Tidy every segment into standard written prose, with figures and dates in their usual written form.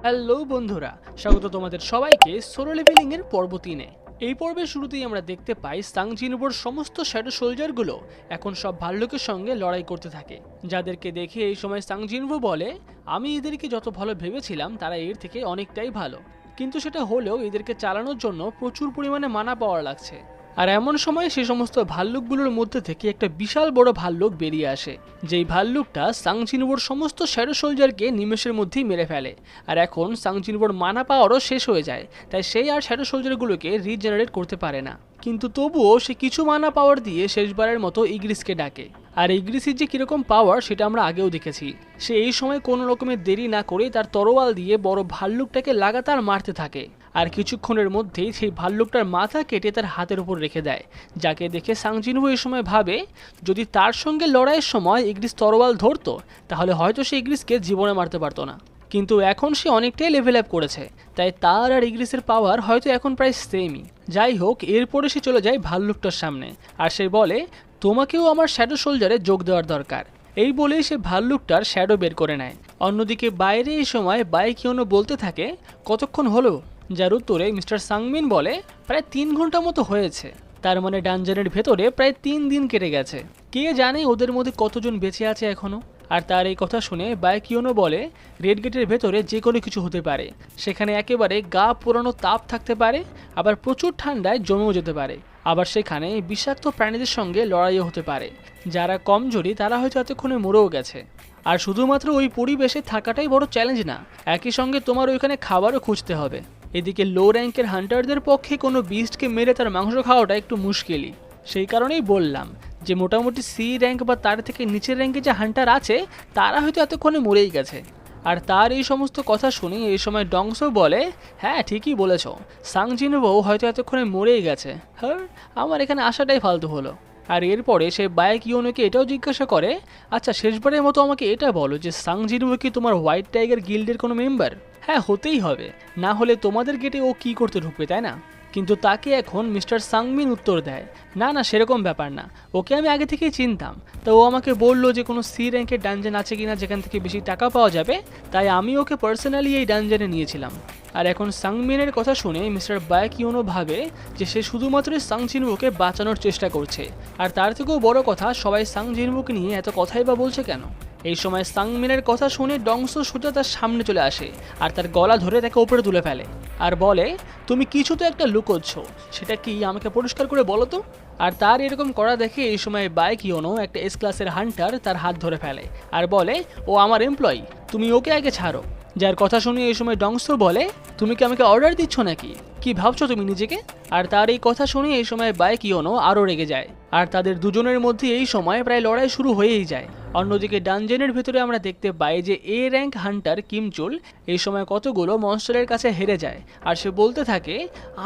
Hello বন্ধুরা, স্বাগত তোমাদের সবাইকে সোলো লেভেলিং এর পর্ব 3-এ। এই পর্বের শুরুতেই আমরা দেখতে পাই সাং জিনবোর সমস্ত শ্যাডো সোলজারগুলো এখন সব ভাল্লুকের সঙ্গে লড়াই করতে থাকে, যাদেরকে দেখে এই সময় সাং জিনবো বলে, আমি এদেরকে যত ভালো ভেবেছিলাম তারা এর থেকে অনেকটাই ভালো, কিন্তু সেটা হলেও এদেরকে চালানোর জন্য প্রচুর পরিমাণে মানা পাওয়ার লাগছে। আর এমন সময় সেই সমস্ত ভাল্লুকগুলোর মধ্যে থেকে একটা বিশাল বড় ভাল্লুক বেরিয়ে আসে, যেই ভাল্লুকটা সাং জিনবোর সমস্ত শ্যাডো সোলজারকে নিমেষের মধ্যেই মেরে ফেলে। আর এখন সাং জিনবোর মানা পাওয়ারও শেষ হয়ে যায়, তাই সেই আর শ্যাডো সোলজারগুলোকে রিজেনারেট করতে পারে না। কিন্তু তবুও সে কিছু মানা পাওয়ার দিয়ে শেষবারের মতো ইগ্রিসকে ডাকে। আর ইগ্রিসের যে কিরকম পাওয়ার সেটা আমরা আগেও দেখেছি। সে এই সময় কোনো রকমের দেরি না করে তার তরোয়াল দিয়ে বড় ভাল্লুকটাকে লাগাতার মারতে থাকে, আর কিছুক্ষণের মধ্যেই সেই ভাল্লুকটার মাথা কেটে তার হাতের উপর রেখে দেয়, যাকে দেখে সাং জিনবো এই সময় ভাবে যদি তার সঙ্গে লড়াইয়ের সময় ইগ্রিস তরোয়াল ধরতো তাহলে হয়তো সে ইগ্রিসকে জীবনে মারতে পারতো না। কিন্তু এখন সে অনেকটাই লেভেল আপ করেছে, তাই তার আর ইগ্রিসের পাওয়ার হয়তো এখন প্রায় সেমই। যাই হোক, এরপরে সে চলে যায় ভাল্লুকটার সামনে, আর সে বলে, তোমাকেও আমার শ্যাডো সোলজারে যোগ দেওয়ার দরকার। এই বলেই সে ভাল্লুকটার শ্যাডো বের করে নেয়। অন্যদিকে বাইরে এই সময় বাইকিওনো বলতে থাকে, কতক্ষণ হলো? যার উত্তরে মিস্টার সাংমিন বলে, প্রায় 3 ঘন্টা মতো হয়েছে। তার মানে ডানজনের ভেতরে প্রায় 3 দিন কেটে গেছে। কে জানে ওদের মধ্যে কতজন বেঁচে আছে এখনো। আর তার এই কথা শুনে বাইকিওনো বলে, রেড গেটের ভেতরে যে কোনো কিছু হতে পারে, সেখানে একেবারে গা পোড়ানো তাপ থাকতে পারে, আবার প্রচুর ঠান্ডায় জমেও যেতে পারে, আবার সেখানে বিষাক্ত প্রাণীদের সঙ্গে লড়াইও হতে পারে। যারা কমজোরি তারা হয়তো এতক্ষণে মরেও গেছে। আর শুধুমাত্র ওই পরিবেশে থাকাটাই বড় চ্যালেঞ্জ না, একই সঙ্গে তোমার ওইখানে খাবারও খুঁজতে হবে। এদিকে লো র্যাঙ্কের হান্টারদের পক্ষে কোনো বিস্টকে মেরে তার মাংস খাওয়াটা একটু মুশকিলই। সেই কারণেই বললাম যে মোটামুটি সি র্যাঙ্ক বা তার থেকে নিচের র্যাঙ্কে যে হান্টার আছে তারা হয়তো এতক্ষণে মরেই গেছে। আর তার এই সমস্ত কথা শুনে এই সময় ডংসো বলে, হ্যাঁ ঠিকই বলেছ, সাং জিনবো হয়তো এতক্ষণে মরেই গেছে। হ্যাঁ, আমার এখানে আসাটাই ফালতু হলো। আর এরপরে সে বাইকিওনোকে এটাও জিজ্ঞাসা করে, আচ্ছা শেষবারের মতো আমাকে এটা বলো যে সাং জিনবো কি তোমার হোয়াইট টাইগার গিল্ডের কোনো মেম্বার? হ্যাঁ হতেই হবে, না হলে তোমাদের গেটে ও কি করতে ঢুকবে, তাই না? কিন্তু তাকে এখন মিস্টার সাংমিন উত্তর দেয়, না না সেরকম ব্যাপার না, ওকে আমি আগে থেকেই চিনতাম। তো ও আমাকে বললো যে কোনো সি র্যাঙ্কের ডানজেন আছে কিনা যেখান থেকে বেশি টাকা পাওয়া যাবে, তাই আমি ওকে পার্সোনালি এই ডানজেনে নিয়েছিলাম। আর এখন সাংমিনের কথা শুনে মিস্টার বাইকিওনো ভাবে যে সে শুধুমাত্র সাং জিনবোকে বাঁচানোর চেষ্টা করছে। আর তার থেকেও বড় কথা, সবাই সাং জিনবোকে নিয়ে এত কথাই বা বলছে কেন। এই সময় সাংমিনের কথা শুনে ডংসো সোজা তার সামনে চলে আসে আর তার গলা ধরে তাকে উপরে তুলে ফেলে আর বলে, তুমি কিছু তো একটা লুকোচ্ছ, সেটা কি আমাকে পরিষ্কার করে বলো তো। আর তার এরকম করা দেখে এই সময় বাইকিওনো একটা এস ক্লাসের হান্টার তার হাত ধরে ফেলে আর বলে, ও আমার এমপ্লয়ি, তুমি ওকে আগে ছাড়ো। যার কথা শুনে এই সময় ডংসো বলে, তুমি কি আমাকে অর্ডার দিচ্ছ নাকি, কি ভাবছো তুমি নিজেকে? আর তার এই কথা শুনে এই সময় বাইকিওনো আরও রেগে যায়, আর তাদের দুজনের মধ্যে এই সময় প্রায় লড়াই শুরু হয়েই যায়। অন্যদিকে ডানজেনের ভেতরে আমরা দেখতে পাই যে এ র্যাঙ্ক হান্টার কিমচুল এই সময় কতগুলো মনস্টারের কাছে হেরে যায়, আর সে বলতে থাকে,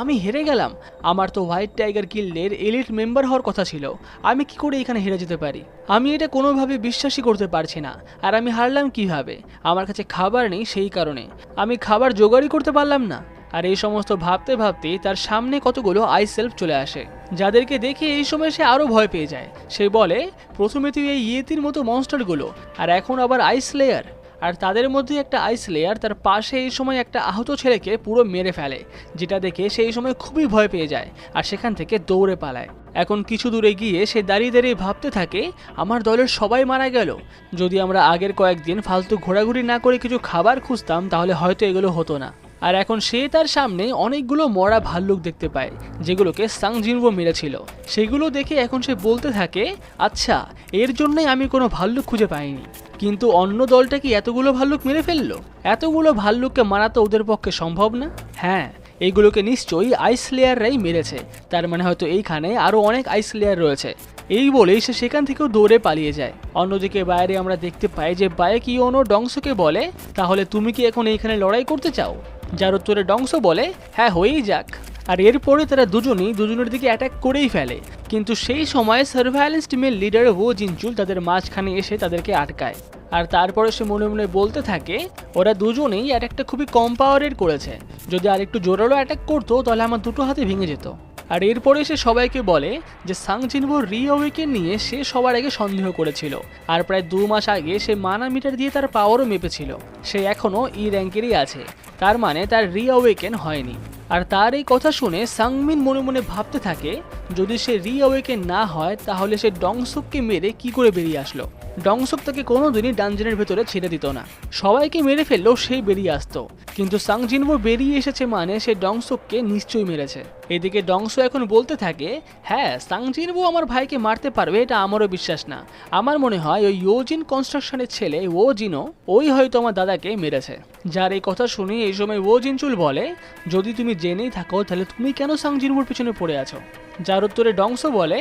আমি হেরে গেলাম, আমার তো হোয়াইট টাইগার গিল্ডের এলিট মেম্বার হওয়ার কথা ছিল, আমি কি করে এখানে হেরে যেতে পারি? আমি এটা কোনোভাবে বিশ্বাসই করতে পারছি না। আর আমি হারলাম কিভাবে? আমার কাছে খাবার নেই, সেই কারণে আমি খাবার জোগাড়ই করতে পারলাম না। আর এই সমস্ত ভাবতে ভাবতে তার সামনে কতগুলো আইস সেলফ চলে আসে, যাদেরকে দেখে এই সময় সে আরও ভয় পেয়ে যায়। সে বলে, প্রথমে তুই এই ইয়েতির মতো মনস্টারগুলো, আর এখন আবার আইস লেয়ার। আর তাদের মধ্যে একটা আইস লেয়ার তার পাশে এই সময় একটা আহত ছেলেকে পুরো মেরে ফেলে, যেটা দেখে সেই সময় খুবই ভয় পেয়ে যায় আর সেখান থেকে দৌড়ে পালায়। এখন কিছু দূরে গিয়ে সে দাঁড়িয়ে দাঁড়িয়ে ভাবতে থাকে, আমার দলের সবাই মারা গেল, যদি আমরা আগের কয়েকদিন ফালতু ঘোরাঘুরি না করে কিছু খাবার খুঁজতাম তাহলে হয়তো এগুলো হতো না। আর এখন সে তার সামনে অনেকগুলো মরা ভাল্লুক দেখতে পায়, যেগুলোকে সাং জিনবো মেরেছিল। সেগুলো দেখে এখন সে বলতে থাকে, আচ্ছা এর জন্যই আমি কোনো ভাল্লুক খুঁজে পাইনি, কিন্তু অন্য দলটা কি এতগুলো ভাল্লুক মেরে ফেললো? এতগুলো ভাল্লুককে মারা তো ওদের পক্ষে সম্ভব না। হ্যাঁ, এইগুলোকে নিশ্চয়ই আইস লেয়াররাই মেরেছে, তার মানে হয়তো এইখানে আরও অনেক আইস লেয়ার রয়েছে। এই বলেই সে সেখান থেকেও দৌড়ে পালিয়ে যায়। অন্যদিকে বাইরে আমরা দেখতে পাই যে বাইকিওনো ডংসোকে বলে, তাহলে তুমি কি এখন এইখানে লড়াই করতে চাও? যার উত্তরে ডংসো বলে, হ্যাঁ হয়েই যাক। আর এরপরে তারা দুজনের দিকে অ্যাটাক করেই ফেলে, কিন্তু সেই সময় সার্ভাইলেন্স টিমের লিডার ও জিনচুল তাদের মাঝখানে এসে তাদেরকে আটকায়। আর তারপরে সে মনে মনে বলতে থাকে, ওরা দুজনেই অ্যাটাকটা খুবই কম পাওয়ারের করেছে, যদি আর একটু জোরালো অ্যাটাক করতো তাহলে আমার দুটো হাতে ভেঙে যেত। আর এরপরে সে সবাইকে বলে যে সাং জিনবোর রিঅ্যাওয়েকেন নিয়ে সে সবার আগে সন্দেহ করেছিল, আর প্রায় 2 মাস আগে সে মানা মিটার দিয়ে তার পাওয়ারও মেপেছিল। সে এখনও ই র্যাঙ্কেরই আছে, তার মানে তার রিঅ্যাওয়েকেন হয়নি। আর তার এই কথা শুনে সাংমিন মনে মনে ভাবতে থাকে যদি সে রিঅ্যাওয়েকেন না হয় তাহলে সে ডংসুককে মেরে কি করে বেরিয়ে আসলো। ডংসুক তাকে কোনোদিনই ডানজনের ভেতরে ছেড়ে দিত না, সবাইকে মেরে ফেললেও সেই বেরিয়ে আসতো। কিন্তু সাং জিনবো বেরিয়ে এসেছে মানে সে ডংসুককে নিশ্চয়ই মেরেছে। এদিকে ডংসু এখন বলতে থাকে, হ্যাঁ সাং জিনবো আমার ভাইকে মারতে পারবে এটা আমারও বিশ্বাস না, আমার মনে হয় ওই ইয়োজিন কনস্ট্রাকশনের ছেলে ও জিনো ওই হয়তো আমার দাদাকে মেরেছে। যার এই কথা শুনে এই সময় ও জিনচুল বলে, যদি তুমি জেনেই থাকো তাহলে তুমি কেন সাং জিনবোর পিছনে পড়ে আছো? যার উত্তরে ডংসু বলে,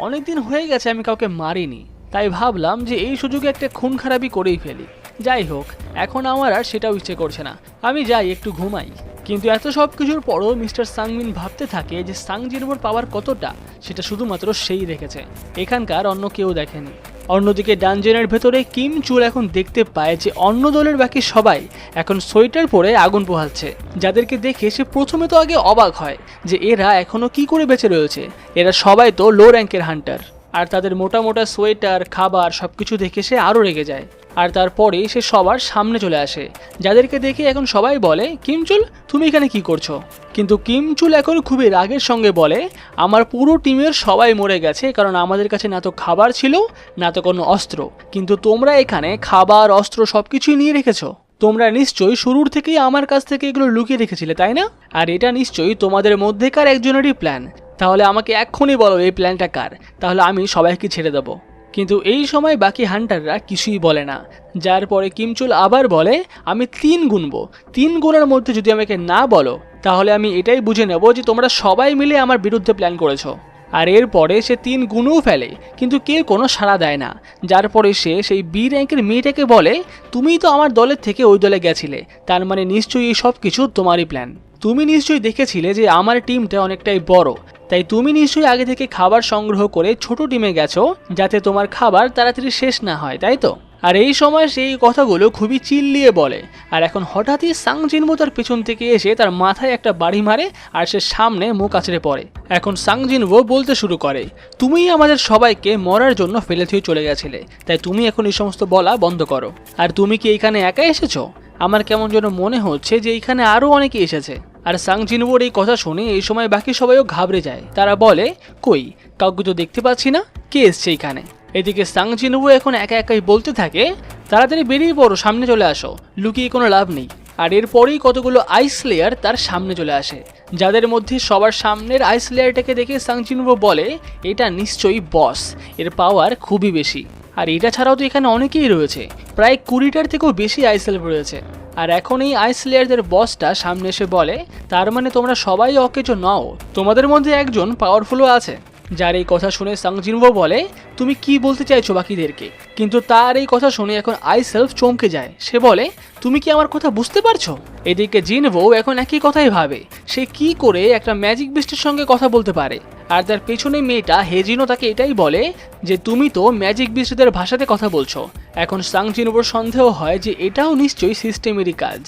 অনেকদিন হয়ে গেছে আমি কাউকে মারিনি, তাই ভাবলাম যে এই সুযোগে একটা খুন খারাপি করেই ফেলি। যাই হোক, এখন আমার আর সেটাও ইচ্ছে করছে না, আমি যাই একটু ঘুমাই। কিন্তু এত সব কিছুর পরও মিস্টার সাংমিন ভাবতে থাকে যে সাং জিনবোর পাওয়ার কতটা সেটা শুধুমাত্র সেই দেখেছে, এখানকার অন্য কেউ দেখেনি। অন্যদিকে ডানজনের ভেতরে কিম চুল এখন দেখতে পায় যে অন্য দলের বাকি সবাই এখন সোয়েটার পরে আগুন পোহাচ্ছে, যাদেরকে দেখে সে প্রথমে তো আগে অবাক হয় যে এরা এখনো কি করে বেঁচে রয়েছে, এরা সবাই তো লো র্যাঙ্কের হান্টার। আর তাদের মোটা মোটা সোয়েটার খাবার সবকিছু দেখে সে আরও রেগে যায়। আর তারপরে সে সবার সামনে চলে আসে, যাদেরকে দেখে এখন সবাই বলে, কিমচুল তুমি এখানে কি করছো? কিন্তু কিমচুল এখন খুবই রাগের সঙ্গে বলে, আমার পুরো টিমের সবাই মরে গেছে কারণ আমাদের কাছে না তো খাবার ছিল না তো কোনো অস্ত্র, কিন্তু তোমরা এখানে খাবার অস্ত্র সবকিছুই নিয়ে রেখেছো। তোমরা নিশ্চয়ই শুরুর থেকেই আমার কাছ থেকে এগুলো লুকিয়ে রেখেছিলে তাই না? আর এটা নিশ্চয়ই তোমাদের মধ্যেকার একজনেরই প্ল্যান। তাহলে আমাকে এক্ষুনি বলো এই প্ল্যানটা কার, তাহলে আমি সবাইকে ছেড়ে দেবো। কিন্তু এই সময় বাকি হান্টাররা কিছুই বলে না। যার পরে কিমচুল আবার বলে, আমি 3 গুনবো, 3 গুণের মধ্যে যদি আমাকে না বলো তাহলে আমি এটাই বুঝে নেব যে তোমরা সবাই মিলে আমার বিরুদ্ধে প্ল্যান করেছো। আর এরপরে সে 3 গুণও ফেলে, কিন্তু কেউ কোনো সাড়া দেয় না। যার পরে সে সেই বি র্যাঙ্কের মেয়েটাকে বলে, তুমিই তো আমার দলের থেকে ওই দলে গেছিলে, তার মানে নিশ্চয়ই এই সব কিছু তোমারই প্ল্যান। তুমি নিশ্চয়ই দেখেছিলে যে আমার টিমটা অনেকটাই বড়, তাই তুমি নিশ্চয়ই আগে থেকে খাবার সংগ্রহ করে ছোট টিমে গেছো যাতে তোমার খাবার তাড়াতাড়ি শেষ না হয়, তাই তো? আর এই সময় সেই কথাগুলো খুবই চিল্লিয়ে বলে। আর এখন হঠাৎই সাং জিনবো তার পেছন থেকে এসে তার মাথায় একটা বাড়ি মারে আর সে সামনে মুখ আছড়ে পড়ে। এখন সাং জিনবো বলতে শুরু করে, তুমিই আমাদের সবাইকে মরার জন্য ফেলে থুয়ে চলে গেছিলে, তাই তুমি এখন এই সমস্ত বলা বন্ধ করো। আর তুমি কি এখানে একা এসেছো? আমার কেমন যেন মনে হচ্ছে যে এখানে আরও অনেকে এসেছে। আর সাং জিনবোর এই কথা শুনে এই সময় বাকি সবাইও ঘাবড়ে যায়। তারা বলে, কই কাউকে তো দেখতে পাচ্ছি না, কে এসছে এখানে? এদিকে সাং জিনবো এখন একা একাই বলতে থাকে, তাড়াতাড়ি বেরিয়ে পড়ো, সামনে চলে আসো, লুকিয়ে কোনো লাভ নেই। আর এরপরেই কতগুলো আইস লেয়ার তার সামনে চলে আসে, যাদের মধ্যে সবার সামনের আইস লেয়ারটাকে দেখে সাং জিনবো বলে, এটা নিশ্চয়ই বস, এর পাওয়ার খুবই বেশি। আর এটা ছাড়াও তো এখানে অনেকেই রয়েছে, প্রায় 20টার থেকেও বেশি আইসেলফ রয়েছে। আর এখন এই আইস লেয়ারদের বসটা সামনে এসে বলে, তার মানে তোমরা সবাই অকেজো নও, তোমাদের মধ্যে একজন পাওয়ারফুলও আছে। যার এই কথা শুনে সাং জিনবো বলে, তুমি কি বলতে চাইছো বাকিদেরকে? কিন্তু তার এই কথা শুনে এখন আইসেলফ চমকে যায়। সে বলে, তুমি কি আমার কথা বুঝতে পারছো? এদিকে জিনবো এখন একই কথাই ভাবে, সে কি করে একটা ম্যাজিক বিস্টের সঙ্গে কথা বলতে পারে। আর তার পেছনে মেয়েটা হেজিনো তাকে এটাই বলে যে তুমি তো ম্যাজিক বিস্টদের ভাষাতে কথা বলছো। এখন সাং জিনবোর সন্দেহ হয় যে এটাও নিশ্চয়ই সিস্টেমেরই কাজ।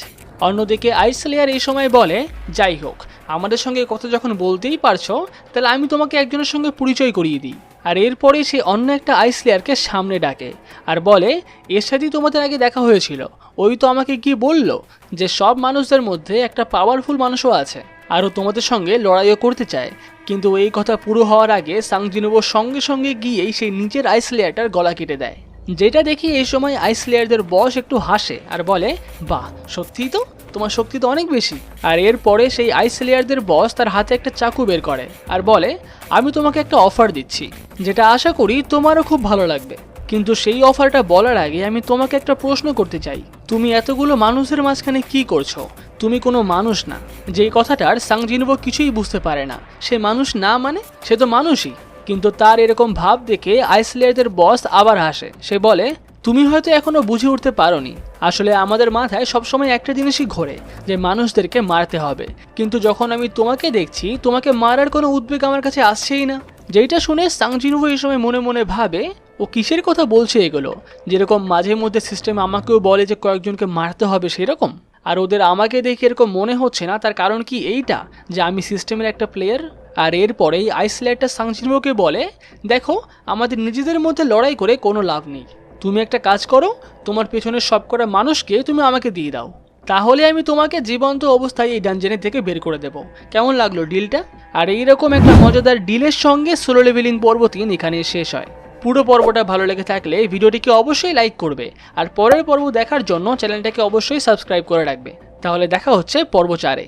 অন্যদিকে আইস লেয়ার এই সময় বলে, যাই হোক, আমাদের সঙ্গে কথা যখন বলতেই পারছো তাহলে আমি তোমাকে একজনের সঙ্গে পরিচয় করিয়ে দিই। আর এরপরে সে অন্য একটা আইস লেয়ারকে সামনে ডাকে আর বলে, এর সাথেই তোমাদের আগে দেখা হয়েছিল, ওই তো আমাকে কি বললো যে সব মানুষদের মধ্যে একটা পাওয়ারফুল মানুষও আছে, আরও তোমাদের সঙ্গে লড়াইও করতে চায়। কিন্তু এই কথা পুরো হওয়ার আগে সাং জিনবো সঙ্গে সঙ্গে গিয়েই সেই নিচের আইস লেয়ারটার গলা কেটে দেয়, যেটা দেখি এই সময় আইস লেয়ারদের বস একটু হাসে আর বলে, বাহ, সত্যিই তো, তোমার শক্তি তো অনেক বেশি। আর এরপরে সেই আইস লেয়ারদের বস তার হাতে একটা চাকু বের করে আর বলে, আমি তোমাকে একটা অফার দিচ্ছি, যেটা আশা করি তোমারও খুব ভালো লাগবে। কিন্তু সেই অফারটা বলার আগে আমি তোমাকে একটা প্রশ্ন করতে চাই, তুমি এতগুলো মানুষের মাঝখানে কি করছো? তুমি কোনো মানুষ না। যেই কথাটার সাং জিনবো কিছুই বুঝতে পারে না, সে মানুষ না মানে সে তো মানুষই। কিন্তু তার এরকম ভাব দেখে আইস লেয়ারদের বস আবার হাসে। সে বলে, তুমি হয়তো এখনো বুঝে উঠতে পারোনি, আসলে আমাদের মাথায় সবসময় একটা জিনিসই ঘোরে যে মানুষদেরকে মারতে হবে, কিন্তু যখন আমি তোমাকে দেখছি তোমাকে মারার কোনো উদ্বেগ আমার কাছে আসছেই না। যেটা শুনে সাং জিনবো এই সময় মনে মনে ভাবে, ও কিসের কথা বলছে এগুলো? যেরকম মাঝে মধ্যে সিস্টেম আমাকেও বলে যে কয়েকজনকে মারতে হবে সেরকম, আর ওদের আমাকে দেখে এরকম মনে হচ্ছে না, তার কারণ কি এইটা যে আমি সিস্টেমের একটা প্লেয়ার? আর এরপরেই আইস লেয়ারটা সাং জিনবোকে বলে, দেখো, আমাদের নিজেদের মধ্যে লড়াই করে কোনো লাভ নেই, তুমি একটা কাজ করো, তোমার পেছনের সবকটা মানুষকে তুমি আমাকে দিয়ে দাও। তাহলে আমি তোমাকে জীবন্ত অবস্থায় এই ডানজেনে থেকে বের করে দেব। কেমন লাগলো ডিলটা? আর এইরকম একটা মজাদার ডিলের সঙ্গে সোলো লেভেলিং পর্ব 3 এখানেই শেষ হয়। পুরো পর্বটা ভালো লেগে থাকলে ভিডিওটিকে অবশ্যই লাইক করবে, আর পরের পর্ব দেখার জন্য চ্যানেলটাকে অবশ্যই সাবস্ক্রাইব করে রাখবে। তাহলে দেখা হচ্ছে পর্ব 4-এ।